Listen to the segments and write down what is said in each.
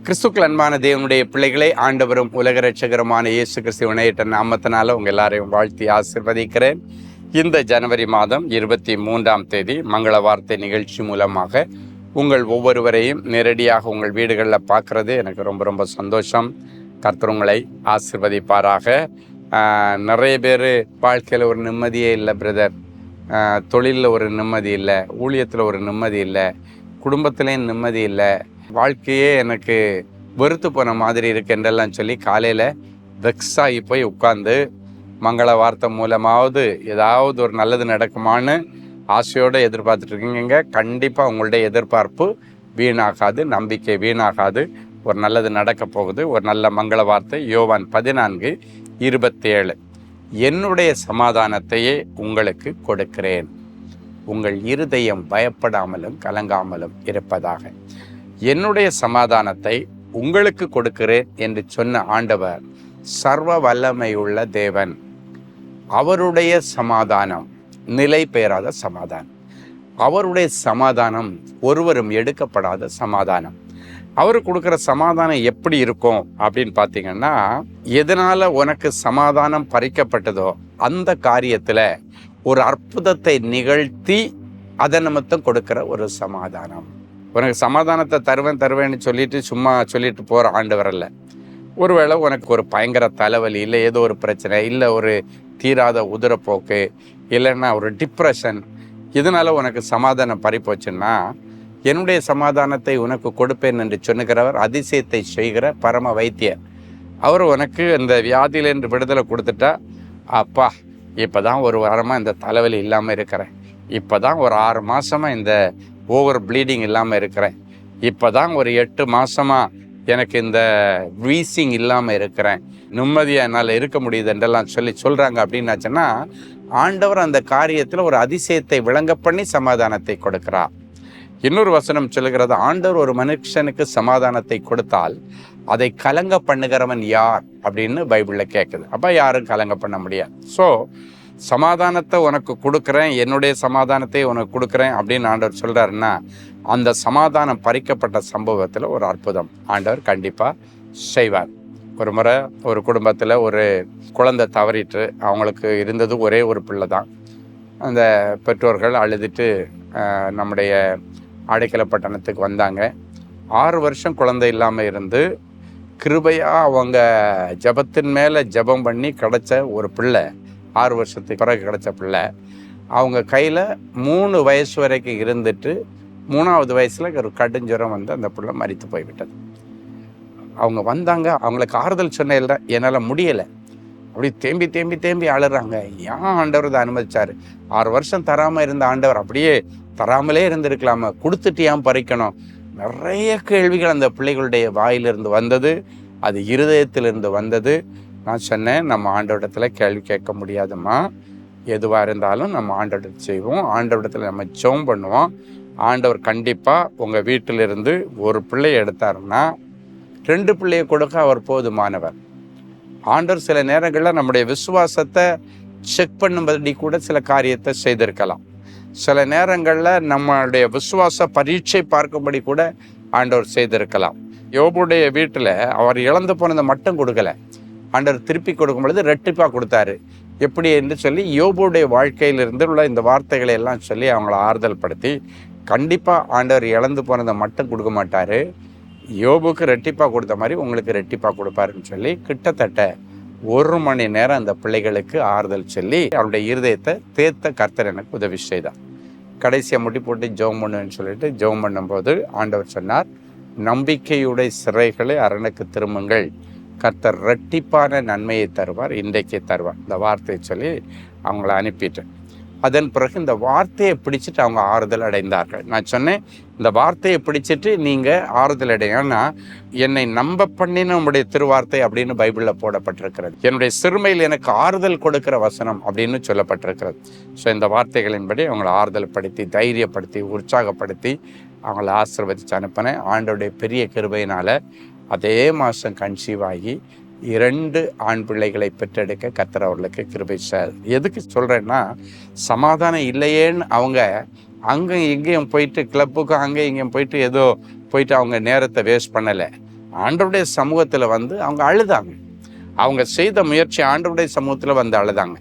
கிறிஸ்துக்கள் அன்பான தேவனுடைய பிள்ளைகளை ஆண்டவரும் உலக ரட்சகருமான இயேசு கிறிஸ்து இணையற்ற நாமத்தினால உங்கள் எல்லாரையும் வாழ்த்தி ஆசீர்வதிக்கிறேன். இந்த ஜனவரி மாதம் 23ஆம் தேதி மங்கள வார்த்தை நிகழ்ச்சி மூலமாக உங்கள் ஒவ்வொருவரையும் நேரடியாக உங்கள் வீடுகளில் பார்க்குறது எனக்கு ரொம்ப ரொம்ப சந்தோஷம். கர்த்தர் உங்களை ஆசீர்வதிப்பாராக. நிறைய பேர் வாழ்க்கையில் ஒரு நிம்மதியே இல்லை பிரதர், தொழிலில் ஒரு நிம்மதி இல்லை, ஊழியத்தில் ஒரு நிம்மதி இல்லை, குடும்பத்துலேயும் நிம்மதி இல்லை, வாழ்க்கையே எனக்கு வெறுத்து போன மாதிரி இருக்கு என்றெல்லாம் சொல்லி காலையில் வெக்ஸாகி போய் உட்கார்ந்து மங்கள வார்த்தை மூலமாவது ஏதாவது ஒரு நல்லது நடக்குமான்னு ஆசையோடு எதிர்பார்த்துட்டு இருக்கீங்க. கண்டிப்பாக உங்களுடைய எதிர்பார்ப்பு வீணாகாது, நம்பிக்கை வீணாகாது. ஒரு நல்லது நடக்க போகுது. ஒரு நல்ல மங்கள வார்த்தை யோவான் 14:27. என்னுடைய சமாதானத்தையே உங்களுக்கு கொடுக்கிறேன், உங்கள் இருதயம் பயப்படாமலும் கலங்காமலும் இருப்பதாக. என்னுடைய சமாதானத்தை உங்களுக்கு கொடுக்கிறேன் என்று சொன்ன ஆண்டவர் சர்வ வல்லமையுள்ள தேவன். அவருடைய சமாதானம் நிலை பெயராத சமாதானம், அவருடைய சமாதானம் ஒருவரும் எடுக்கப்படாத சமாதானம். அவர் கொடுக்குற சமாதானம் எப்படி இருக்கும் அப்படின்னு பார்த்தீங்கன்னா, எதனால உனக்கு சமாதானம் பறிக்கப்பட்டதோ அந்த காரியத்தில் ஒரு அற்புதத்தை நிகழ்த்தி அதை நிமித்தம் கொடுக்கிற ஒரு சமாதானம். உனக்கு சமாதானத்தை தருவேன்னு சொல்லிட்டு சும்மா சொல்லிட்டு போகிற ஆண்டவர் அல்ல. ஒருவேளை உனக்கு ஒரு பயங்கர தலைவலி, இல்லை ஏதோ ஒரு பிரச்சனை, இல்லை ஒரு தீராத உதிரப்போக்கு, இல்லைன்னா ஒரு டிப்ரெஷன், இதனால உனக்கு சமாதானம் பறிப்போச்சுன்னா, என்னுடைய சமாதானத்தை உனக்கு கொடுப்பேன் என்று சொன்னுகிறவர் அதிசயத்தை செய்கிற பரம வைத்தியர். அவர் உனக்கு இந்த வியாதியிலேருந்து விடுதலை கொடுத்துட்டா, அப்பா இப்போ தான் ஒரு வாரமாக இந்த தலைவலி இல்லாமல் இருக்கிறேன், இப்போ தான் ஒரு 6 மாதமாக இந்த ஓவர் ப்ளீடிங் இல்லாமல் இருக்கிறேன், இப்போ தான் ஒரு 8 மாதமாக எனக்கு இந்த வீசிங் இல்லாமல் இருக்கிறேன், நிம்மதியாக என்னால் இருக்க முடியுது என்றெல்லாம் சொல்கிறாங்க. அப்படின்னாச்சுன்னா ஆண்டவர் அந்த காரியத்தில் ஒரு அதிசயத்தை விளங்க பண்ணி சமாதானத்தை கொடுக்கிறார். இன்னொரு வசனம் சொல்லுகிறது, ஆண்டவர் ஒரு மனுஷனுக்கு சமாதானத்தை கொடுத்தால் அதை கலங்க பண்ணுகிறவன் யார் அப்படின்னு பைபிளில் கேட்குது. அப்போ யாரும் கலங்க பண்ண முடியாது. ஸோ சமாதானத்தை உனக்கு கொடுக்குறேன், என்னுடைய சமாதானத்தை உனக்கு கொடுக்குறேன் அப்படின்னு ஆண்டவர் சொல்கிறாருன்னா, அந்த சமாதானம் பறிக்கப்பட்ட சம்பவத்தில் ஒரு அற்புதம் ஆண்டவர் கண்டிப்பாக செய்வார். ஒரு முறை ஒரு குடும்பத்தில் ஒரு குழந்தை தவறிட்டு, அவங்களுக்கு இருந்தது ஒரே ஒரு பிள்ளை தான். அந்த பெற்றோர்கள் அழுதுட்டு நம்முடைய அடைக்கல பட்டணத்துக்கு வந்தாங்க. 6 வருஷம் குழந்தை இல்லாமல் இருந்து கிருபையாக அவங்க ஜபத்தின் மேலே ஜபம் பண்ணி கிடச்ச ஒரு பிள்ளை, 6 வருஷத்துக்கு பிறகு கிடச்ச பிள்ளை. அவங்க கையில் 3 வயசு வரைக்கும் இருந்துட்டு 3ஆவது வயசில் ஒரு கடுஞ்சுரம் வந்து அந்த பிள்ளை மரித்து போய்விட்டது. அவங்க வந்தாங்க, அவங்களுக்கு ஆறுதல் சொன்ன இல்லை, என்னால் முடியலை, அப்படி தேம்பி அழுறாங்க. ஏன் ஆண்டவர் இதை அனுமதிச்சார்? 6 வருஷம் தராமல் இருந்த ஆண்டவர் அப்படியே தராமலே இருந்திருக்கலாமா, கொடுத்துட்டு ஏன் பறிக்கணும்? நிறைய கேள்விகள் அந்த பிள்ளைகளுடைய வாயிலிருந்து வந்தது, அது இருதயத்திலிருந்து வந்தது. நான் சொன்னேன், நம்ம ஆண்டவரிடத்தில் கேள்வி கேட்க முடியாதும்மா, எதுவாக இருந்தாலும் நம்ம ஆண்டவரிடத்தில் செய்வோம், ஆண்டவரிடத்தில் நம்ம ஜெபம் பண்ணுவோம். ஆண்டவர் கண்டிப்பாக உங்கள் வீட்டிலிருந்து ஒரு பிள்ளையை எடுத்தாருன்னா 2 பிள்ளையை கொடுக்க அவர் போதுமானவர். ஆண்டவர் சில நேரங்களில் நம்முடைய விசுவாசத்தை செக் பண்ணும்படி கூட சில காரியத்தை செய்திருக்கலாம். சில நேரங்களில் நம்மளுடைய விசுவாச பரீட்சை பார்க்கும்படி கூட ஆண்டவர் செய்திருக்கலாம். யோபுடைய வீட்டில் அவர் இழந்து போனதை மட்டும் கொடுக்கல, ஆண்டவர் திருப்பி கொடுக்கும் பொழுது ரெட்டிப்பாக கொடுத்தாரு. எப்படி என்று சொல்லி யோபுடைய வாழ்க்கையிலிருந்து உள்ள இந்த வார்த்தைகளை எல்லாம் சொல்லி அவங்கள ஆறுதல் படுத்தி, கண்டிப்பாக ஆண்டவர் இழந்து போனதை மட்டும் கொடுக்க மாட்டார், யோபுக்கு ரெட்டிப்பாக கொடுத்த மாதிரி உங்களுக்கு ரெட்டிப்பாக கொடுப்பாருன்னு சொல்லி கிட்டத்தட்ட 1 மணி நேரம் அந்த பிள்ளைகளுக்கு ஆறுதல் சொல்லி அவருடைய இருதயத்தை தேர்த்த கர்த்தர் எனக்கு உதவி செய்தார். கடைசியாக முட்டி போட்டு ஜெபம் பண்ணுவேன்னு சொல்லிட்டு ஜெபம் பண்ணும்போது ஆண்டவர் சொன்னார், நம்பிக்கையுடைய சிறைகளை அரணுக்கு திரும்புங்கள், கர்த்தர் இரட்டிப்பான நன்மையை தருவார், இன்றைக்கே தருவார். இந்த வார்த்தையை சொல்லி அவங்கள அனுப்பிட்டேன். அதன் பிறகு இந்த வார்த்தையை பிடிச்சிட்டு அவங்க ஆறுதல் அடைந்தார்கள். நான் சொன்னேன், இந்த வார்த்தையை பிடிச்சிட்டு நீங்கள் ஆறுதல் அடையன்னா, என்னை நம்ப பண்ணின உங்களுடைய திருவார்த்தை அப்படின்னு பைபிளில் போடப்பட்டிருக்கிறது. என்னுடைய சிறுமையில் எனக்கு ஆறுதல் கொடுக்கிற வசனம் அப்படின்னு சொல்லப்பட்டிருக்கிறது. ஸோ இந்த வார்த்தைகளின்படி அவங்களை ஆறுதல் படுத்தி, தைரியப்படுத்தி, உற்சாகப்படுத்தி அவங்கள ஆசீர்வதித்து அனுப்பினேன். ஆண்டவருடைய பெரிய கிருபையினால் அதே மாதம் கன்சீவ் ஆகி 2 ஆண் பிள்ளைகளை பெற்றெடுக்க கர்த்தர் அவர்களுக்கு கிருபை செய்தார். எதுக்கு சொல்கிறேன்னா, சமாதானம் இல்லையேன்னு அவங்க அங்கே இங்கேயும் போயிட்டு கிளப்புக்கும் அங்கே இங்கேயும் போயிட்டு ஏதோ போயிட்டு அவங்க நேரத்தை வேஸ்ட் பண்ணலை. ஆண்டவருடைய சமூகத்தில் வந்து அவங்க அழுதாங்க. அவங்க செய்த முயற்சி ஆண்டவருடைய சமூகத்தில் வந்து அழுதாங்க.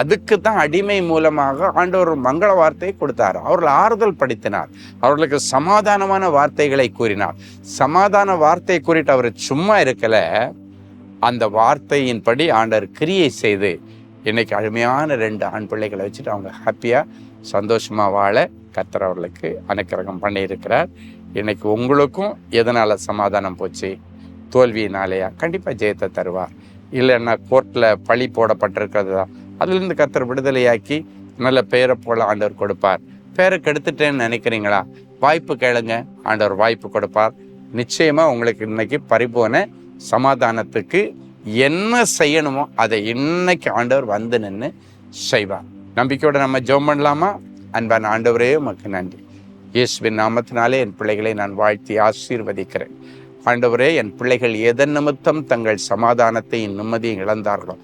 அதுக்கு தான் அடிமை மூலமாக ஆண்டவர் மங்கள வார்த்தையை கொடுத்தார். அவர்கள் ஆறுதல் படுத்தினார், அவர்களுக்கு சமாதானமான வார்த்தைகளை கூறினார். சமாதான வார்த்தையை கூறிட்டு அவர் சும்மா இருக்கல, அந்த வார்த்தையின்படி ஆண்டவர் கிரியை செய்து இன்னைக்கு அருமையான 2 ஆண் பிள்ளைகளை வச்சுட்டு அவங்க ஹாப்பியாக சந்தோஷமாக வாழ கர்த்தர் அவர்களுக்கு அனுக்கிரகம் பண்ணியிருக்கிறார். இன்னைக்கு உங்களுக்கும் எதனால் சமாதானம் போச்சு? தோல்வியினாலேயா? கண்டிப்பாக ஜெயத்தை தருவார். இல்லைன்னா கோர்ட்டில் பழி போடப்பட்டிருக்கிறது தான், அதுலேருந்து கர்த்தர் விடுதலையாக்கி நல்ல பெயரை போல ஆண்டவர் கொடுப்பார். பேரை கெடுத்துட்டேன்னு நினைக்கிறீங்களா? வாய்ப்பு கேளுங்க, ஆண்டவர் வாய்ப்பு கொடுப்பார். நிச்சயமாக உங்களுக்கு இன்னைக்கு பரிபூர்ண சமாதானத்துக்கு என்ன செய்யணுமோ அதை இன்னைக்கு ஆண்டவர் வந்து நின்று செய்வார். நம்பிக்கையோட நம்ம ஜெபம் பண்ணலாமா? அன்பான ஆண்டவரே, உமக்கு நன்றி. இயேசுவின் நாமத்தினாலே என் பிள்ளைகளை நான் வாழ்த்தி ஆசீர்வதிக்கிறேன். ஆண்டவரே, என் பிள்ளைகள் எதன் நிமித்தம் தங்கள் சமாதானத்தையும் நிம்மதியும் இழந்தார்களோ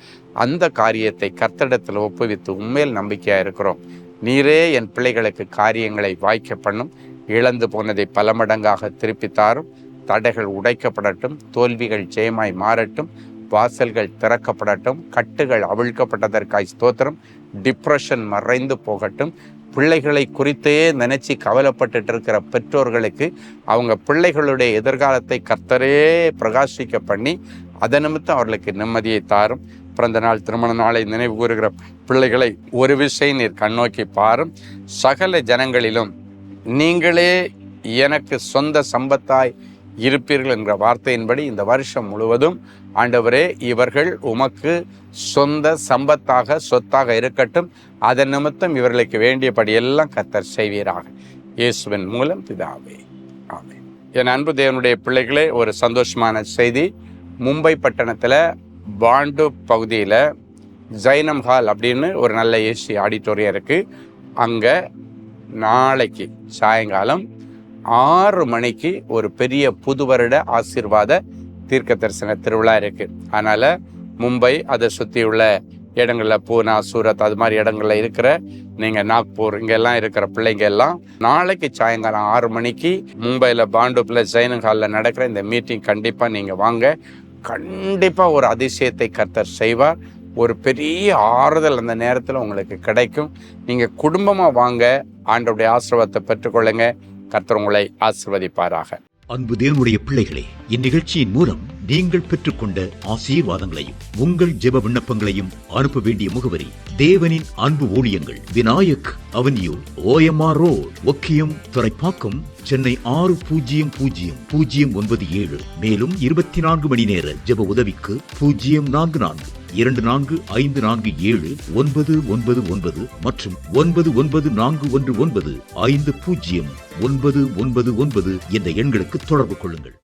அந்த காரியத்தை கர்த்தரிடத்தில் ஒப்புவித்து உண்மையில் நம்பிக்கையாக இருக்கிறோம். நீரே என் பிள்ளைகளுக்கு காரியங்களை வாய்க்க பண்ணும். இழந்து போனதை பல மடங்காக திருப்பி தாரும். தடைகள் உடைக்கப்படட்டும், தோல்விகள் ஜெயமாய் மாறட்டும், வாசல்கள் திறக்கப்படட்டும், கட்டுகள் அவிழ்க்கப்பட்டதற்காய் ஸ்தோத்திரம். டிப்ரெஷன் மறைந்து போகட்டும். பிள்ளைகளை குறித்தே நினைச்சு கவலைப்பட்டு இருக்கிற பெற்றோர்களுக்கு அவங்க பிள்ளைகளுடைய எதிர்காலத்தை கர்த்தரே பிரகாசிக்க பண்ணி அதன் நிமித்தம் அவர்களுக்கு நிம்மதியை தாரும். பிறந்த நாள், திருமண நாளை நினைவு கூறுகிற பிள்ளைகளை ஒரு விஷயம் நீர் கண்ணோக்கி பாரும். சகல ஜனங்களிலும் நீங்களே எனக்கு சொந்த சம்பத்தாய் இருப்பீர்கள் என்கிற வார்த்தையின்படி இந்த வருஷம் முழுவதும் ஆண்டவரே, இவர்கள் உமக்கு சொந்த சம்பத்தாக சொத்தாக இருக்கட்டும். அதன் நிமித்தம் இவர்களுக்கு வேண்டியபடி எல்லாம் கர்த்தர் செய்வீராக. இயேசுவின் மூலம் பிதாவே, ஆமென். என் அன்பு தேவனுடைய பிள்ளைகளே, ஒரு சந்தோஷமான செய்தி. மும்பை பட்டணத்தில் பாண்டு பகுதியில் ஜைனம் ஹால் அப்படின்னு ஒரு நல்ல ஏசி ஆடிட்டோரியம் இருக்குது. அங்கே நாளைக்கு சாயங்காலம் 6 மணிக்கு ஒரு பெரிய புது வருட ஆசீர்வாத தீர்க்க தரிசன திருவிழா இருக்குது. அதனால் மும்பை அதை சுற்றியுள்ள இடங்களில், பூனா, சூரத், அது மாதிரி இடங்களில் இருக்கிற நீங்கள் நாக்பூர் இங்கெல்லாம் இருக்கிற பிள்ளைங்க எல்லாம் நாளைக்கு சாயங்காலம் 6 மணிக்கு மும்பையில் பாண்டுப்பில் ஜைனம் ஹாலில் நடக்கிற இந்த மீட்டிங் கண்டிப்பாக நீங்கள் வாங்க. கண்டிப்பாக ஒரு அதிசயத்தை கர்த்தர் செய்வார். ஒரு பெரிய ஆறுதல் அந்த நேரத்தில் உங்களுக்கு கிடைக்கும். நீங்கள் குடும்பமாக வாங்க, ஆண்டவருடைய ஆசீர்வாதத்தை பெற்றுக்கொள்ளுங்க. கர்த்தர் உங்களை ஆசீர்வதிப்பாராக. அன்பு தேவனுடைய பிள்ளைகளே, இந்நிகழ்ச்சியின் மூலம் நீங்கள் பெற்றுக்கொண்ட ஆசீர்வாதங்களையும் உங்கள் ஜெப விண்ணப்பங்களையும் அனுப்ப வேண்டிய முகவரி: தேவனின் அன்பு ஊழியங்கள், Vinayak avenue, OMR road, Okkiyam, Thoraipakkam, Chennai 600097. மேலும் 24 மணி நேர ஜெப உதவிக்கு 044-24547-999 மற்றும் 9941150999 என்ற எண்களுக்கு தொடர்பு கொள்ளுங்கள்.